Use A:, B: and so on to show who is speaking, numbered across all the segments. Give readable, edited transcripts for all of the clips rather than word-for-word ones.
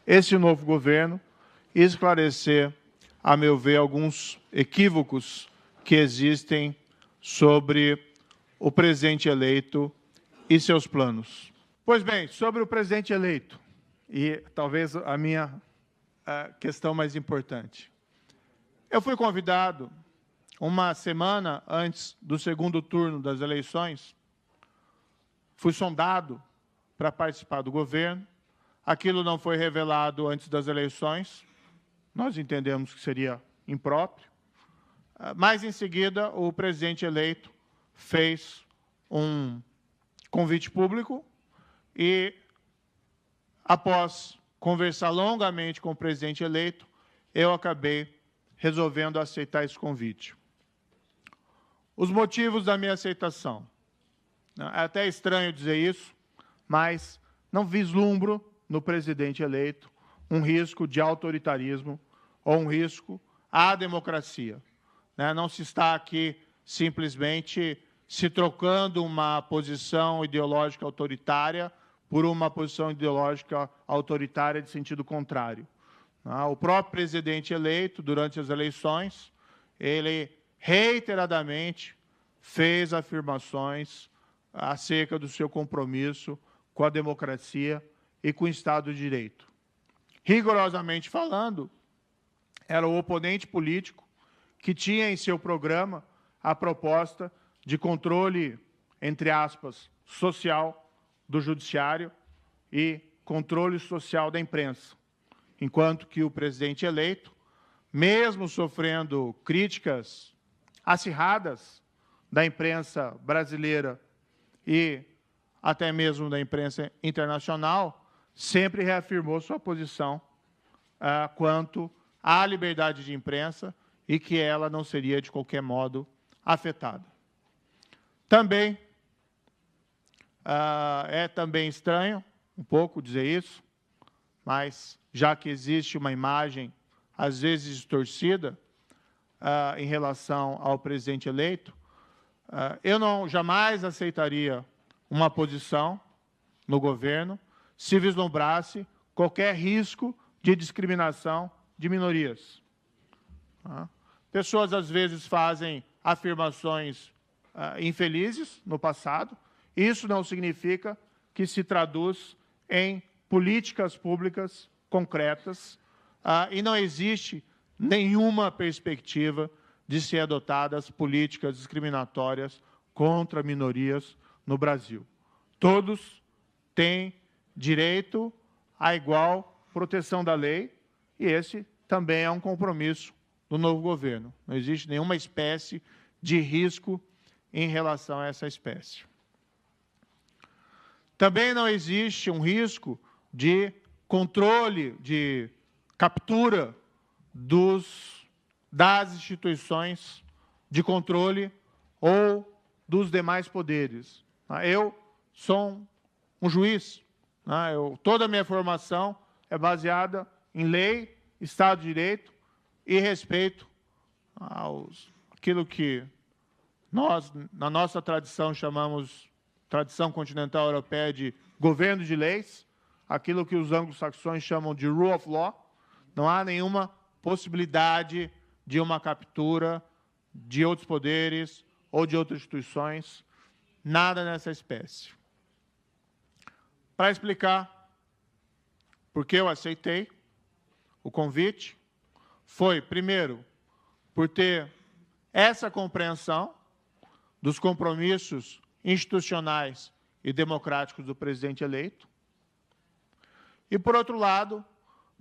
A: esse novo governo e esclarecer, a meu ver, alguns equívocos que existem sobre o presidente eleito e seus planos. Pois bem, sobre o presidente eleito, e talvez a minha questão mais importante. Eu fui convidado, uma semana antes do segundo turno das eleições, fui sondado para participar do governo. Aquilo não foi revelado antes das eleições, nós entendemos que seria impróprio, mas, em seguida, o presidente eleito fez um convite público e, após conversar longamente com o presidente eleito, eu acabei resolvendo aceitar esse convite. Os motivos da minha aceitação. É até estranho dizer isso, mas não vislumbro no presidente eleito um risco de autoritarismo ou um risco à democracia. Não se está aqui simplesmente se trocando uma posição ideológica autoritária por uma posição ideológica autoritária de sentido contrário. O próprio presidente eleito, durante as eleições, ele reiteradamente fez afirmações acerca do seu compromisso com a democracia e com o Estado de Direito. Rigorosamente falando, era o oponente político que tinha em seu programa a proposta de controle, entre aspas, social do judiciário e controle social da imprensa, enquanto que o presidente eleito, mesmo sofrendo críticas acirradas da imprensa brasileira e até mesmo da imprensa internacional, sempre reafirmou sua posição quanto à liberdade de imprensa e que ela não seria, de qualquer modo, afetada. Também é também estranho, um pouco, dizer isso, mas já que existe uma imagem, às vezes distorcida, em relação ao presidente eleito, eu jamais aceitaria uma posição no governo se vislumbrasse qualquer risco de discriminação de minorias. Pessoas, às vezes, fazem afirmações infelizes no passado. Isso não significa que se traduz em políticas públicas concretas e não existe nenhuma perspectiva de ser adotadas políticas discriminatórias contra minorias no Brasil. Todos têm direito à igual proteção da lei e esse também é um compromisso do novo governo. Não existe nenhuma espécie de risco em relação a essa espécie. Também não existe um risco de controle, de captura das instituições de controle ou dos demais poderes. Eu sou um juiz. Toda a minha formação é baseada em lei, Estado de Direito e respeito aquilo que nós, na nossa tradição, chamamos, tradição continental europeia, de governo de leis, aquilo que os anglo-saxões chamam de rule of law. Não há nenhuma possibilidade de uma captura de outros poderes ou de outras instituições, nada nessa espécie. Para explicar por que eu aceitei o convite, foi, primeiro, por ter essa compreensão dos compromissos institucionais e democráticos do presidente eleito, e, por outro lado,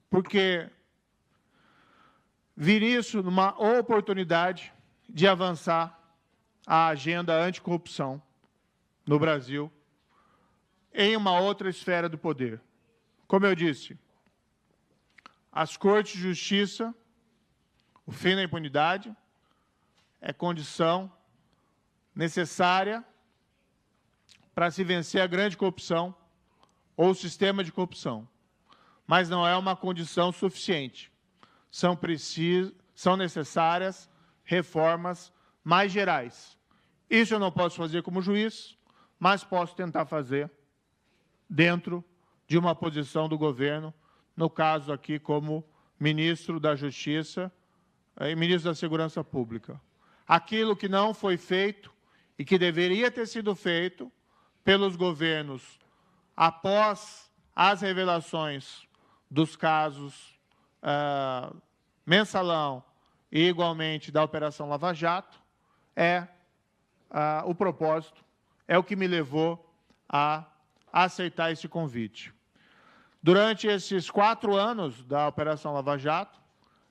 A: porque vi isso numa oportunidade de avançar a agenda anticorrupção no Brasil em uma outra esfera do poder. Como eu disse, as Cortes de Justiça, o fim da impunidade, é condição necessária para se vencer a grande corrupção ou o sistema de corrupção, mas não é uma condição suficiente. São necessárias reformas mais gerais. Isso eu não posso fazer como juiz, mas posso tentar fazer dentro de uma posição do governo no caso aqui como ministro da Justiça e ministro da Segurança Pública. Aquilo que não foi feito e que deveria ter sido feito pelos governos após as revelações dos casos Mensalão e, igualmente, da Operação Lava Jato, o propósito, é o que me levou a aceitar esse convite. Durante esses 4 anos da Operação Lava Jato,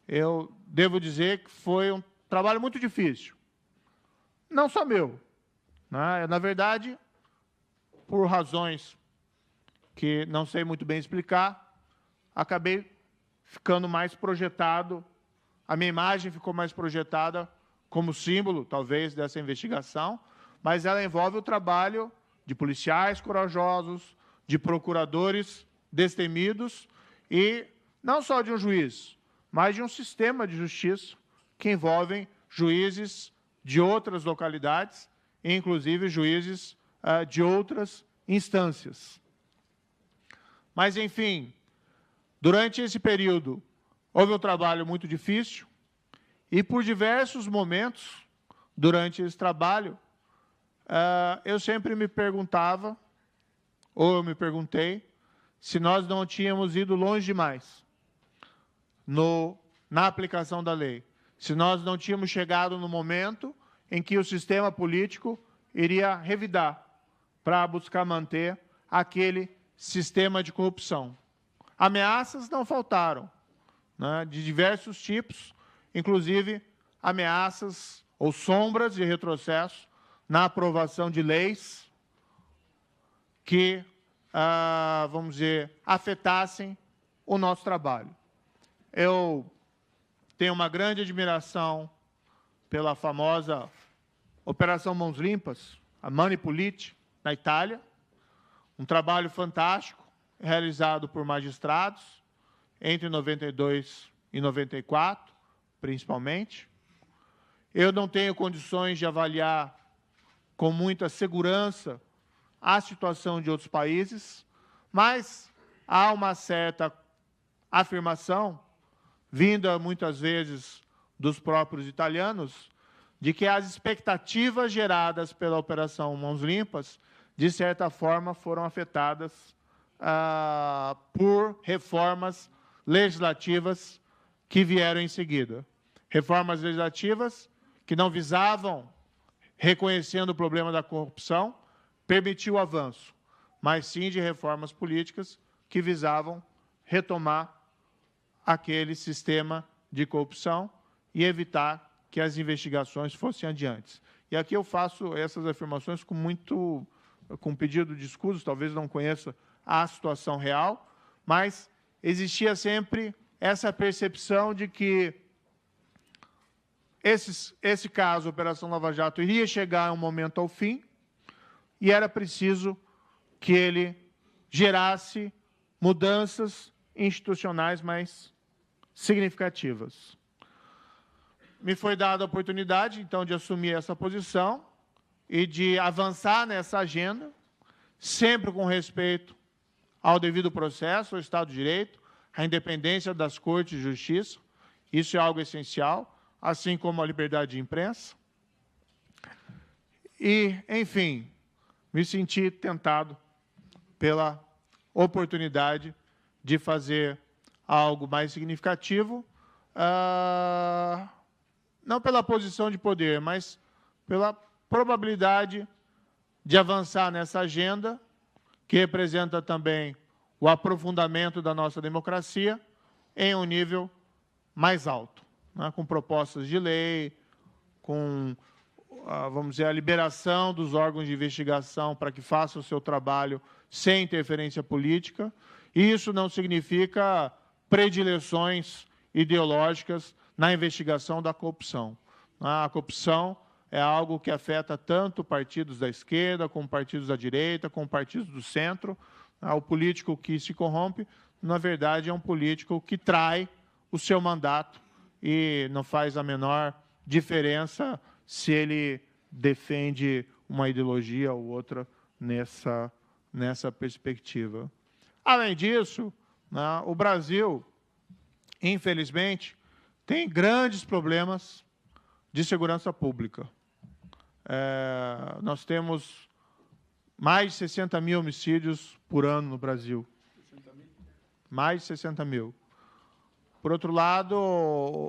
A: eu devo dizer que foi um trabalho muito difícil. Não só meu, né? Na verdade, por razões que não sei muito bem explicar, acabei ficando mais projetado, a minha imagem ficou mais projetada como símbolo, talvez, dessa investigação, mas ela envolve o trabalho de policiais corajosos, de procuradores destemidos e não só de um juiz, mas de um sistema de justiça que envolvem juízes de outras localidades, inclusive juízes de outras instâncias. Mas, enfim, durante esse período, houve um trabalho muito difícil e, por diversos momentos, durante esse trabalho, eu sempre me perguntava, ou eu me perguntei, se nós não tínhamos ido longe demais na aplicação da lei, se nós não tínhamos chegado no momento em que o sistema político iria revidar para buscar manter aquele sistema de corrupção. Ameaças não faltaram, né, de diversos tipos, inclusive ameaças ou sombras de retrocesso na aprovação de leis que, vamos dizer, afetassem o nosso trabalho. Eu tenho uma grande admiração pela famosa Operação Mãos Limpas, a Mani Pulite, na Itália, um trabalho fantástico, realizado por magistrados, entre 92 e 94, principalmente. Eu não tenho condições de avaliar com muita segurança a situação de outros países, mas há uma certa afirmação, vinda muitas vezes dos próprios italianos, de que as expectativas geradas pela Operação Mãos Limpas, de certa forma, foram afetadas por reformas legislativas que vieram em seguida. Reformas legislativas que não visavam, reconhecendo o problema da corrupção, permitir o avanço, mas sim de reformas políticas que visavam retomar aquele sistema de corrupção e evitar que as investigações fossem adiante. E aqui eu faço essas afirmações com pedido de escudos, talvez não conheça a situação real, mas existia sempre essa percepção de que esse caso, a Operação Lava Jato, iria chegar a um momento ao fim e era preciso que ele gerasse mudanças institucionais mais significativas. Me foi dada a oportunidade, então, de assumir essa posição e de avançar nessa agenda, sempre com respeito ao devido processo, ao Estado de Direito, à independência das Cortes de Justiça. Isso é algo essencial, assim como a liberdade de imprensa. E, enfim, me senti tentado pela oportunidade de fazer algo mais significativo, não pela posição de poder, mas pela probabilidade de avançar nessa agenda, que representa também o aprofundamento da nossa democracia em um nível mais alto, né, com propostas de lei, com, vamos dizer, a liberação dos órgãos de investigação para que façam o seu trabalho sem interferência política. E isso não significa predileções ideológicas na investigação da corrupção. A corrupção é algo que afeta tanto partidos da esquerda, como partidos da direita, como partidos do centro. O político que se corrompe, na verdade, é um político que trai o seu mandato e não faz a menor diferença se ele defende uma ideologia ou outra nessa perspectiva. Além disso, né, o Brasil, infelizmente, tem grandes problemas de segurança pública. Nós temos mais de 60 mil homicídios por ano no Brasil. Mais de 60 mil. Por outro lado,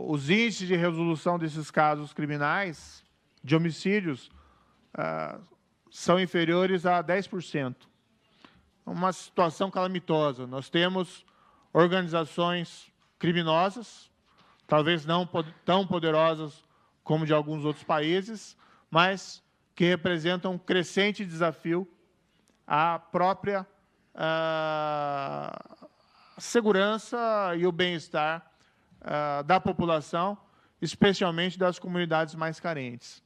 A: os índices de resolução desses casos criminais, de homicídios, são inferiores a 10%. Uma situação calamitosa. Nós temos organizações criminosas, talvez não tão poderosas como de alguns outros países, mas que representam um crescente desafio à própria segurança e o bem-estar da população, especialmente das comunidades mais carentes.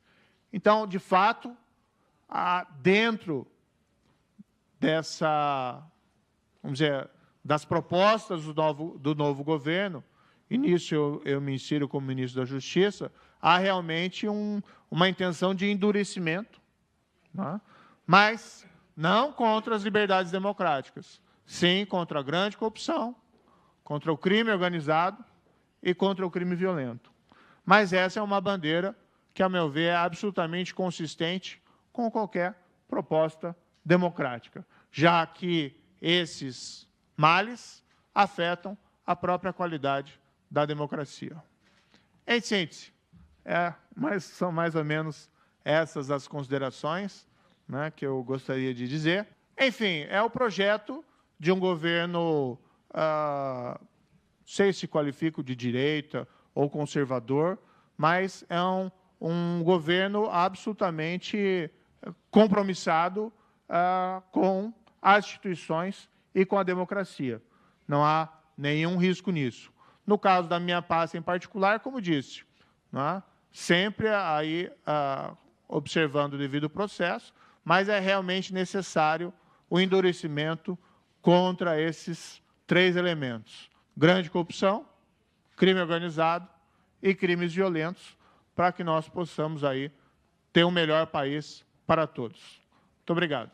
A: Então, de fato, dentro vamos dizer, das propostas do novo governo, e nisso eu me insiro como ministro da Justiça, há realmente uma intenção de endurecimento, né? Mas não contra as liberdades democráticas, sim contra a grande corrupção, contra o crime organizado e contra o crime violento. Mas essa é uma bandeira que, a meu ver, é absolutamente consistente com qualquer proposta democrática, já que esses males afetam a própria qualidade da democracia. Em síntese, são mais ou menos essas as considerações, né, que eu gostaria de dizer. Enfim, é o projeto de um governo, sei se qualifico de direita ou conservador, mas é um governo absolutamente compromissado com as instituições e com a democracia. Não há nenhum risco nisso. No caso da minha pasta em particular, como disse, né, sempre aí observando o devido processo, mas é realmente necessário o endurecimento contra esses 3 elementos: grande corrupção, crime organizado e crimes violentos, para que nós possamos aí ter um melhor país para todos. Muito obrigado.